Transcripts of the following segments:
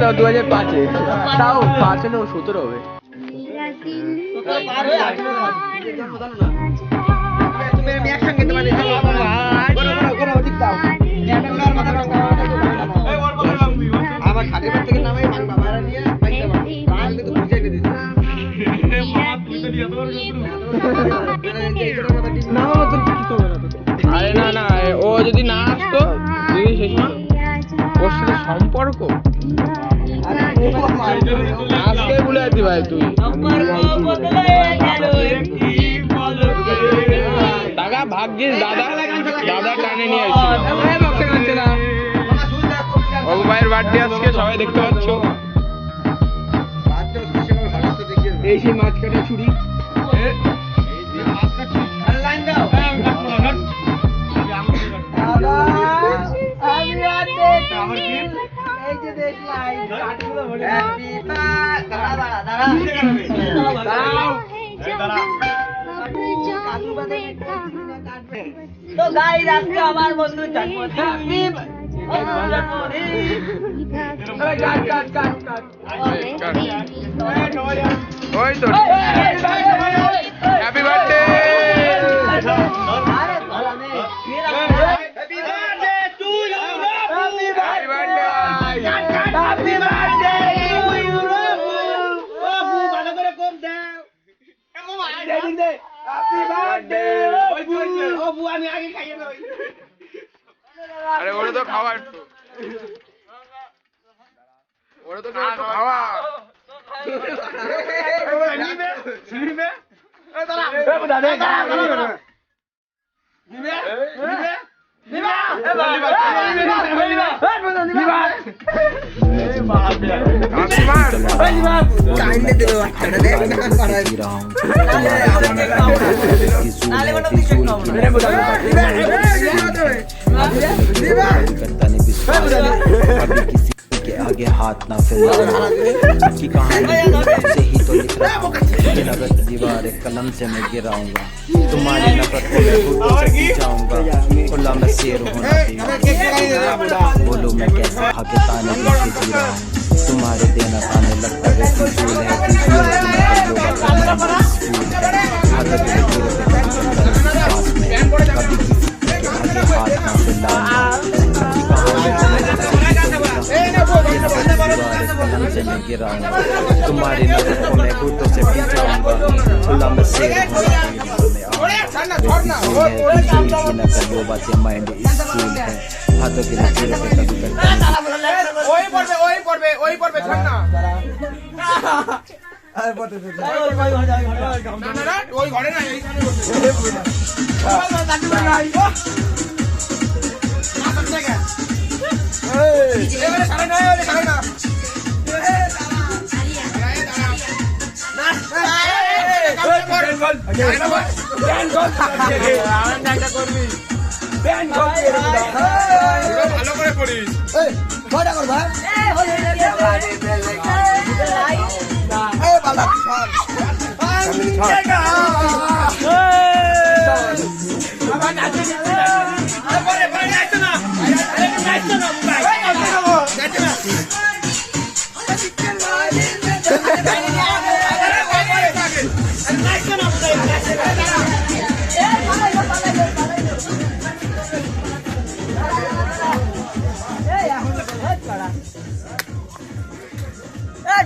তো 2005-এ, তাও 5 না 17 হবে। আমার খাটের থেকে নামাই বাবারা নিয়ে আরে না না, ও যদি না আসতো তুই সেই সময় ওর সাথে সম্পর্ক আজকে ভুলে যেতে ভাই তুই। টাকা ভাগ্যিস দাদা টানে নিয়ে আসছিল। ও ভাইয়ের বার্থডে আজকে সবাই দেখতে পাচ্ছ। এই সেই মাছ কাটা ছুরি, তো গাইস আজকে আমার বন্ধুর জন্মদিন। ওই তো হ্যাপি বার্থডে। আরে ওরে তো খাওয়া একটু, ওরে তো খাওয়া। के आगे हाथ ना फैलाओ की कहानी से ही तो लिख रहा हूँ। नफरत दीवार कलम से मैं गिराऊंगा, तुम्हारी नफरत को मैं घुटनों से पी जाऊंगा। खुला मैं शेर होना बोलो मैं कैसे भागे ताने लेके जी रहा हूँ। तुम्हारे देना ताने लगता है फिजूल है, फिजूल हाथ ना फैलाऊंगा। तुम्हारी नजर को मैं घुटनों से पी जाऊंगा। खुला मैं शेर बातें माइंड स्कूल है, हाथों के कभी ভালো করে পড়িস।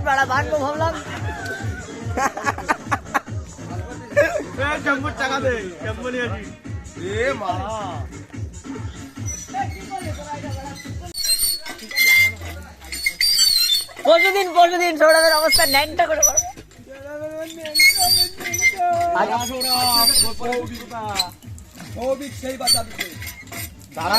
बड़ा भागो भावलाम जम्बू टाका दे जम्बू नहीं आजी ए मां পরশুদিন সৌরভের অবস্থা ন্যাংটা করে করো। আজ আসোরা ও বিক সেই বাচ্চা দিতে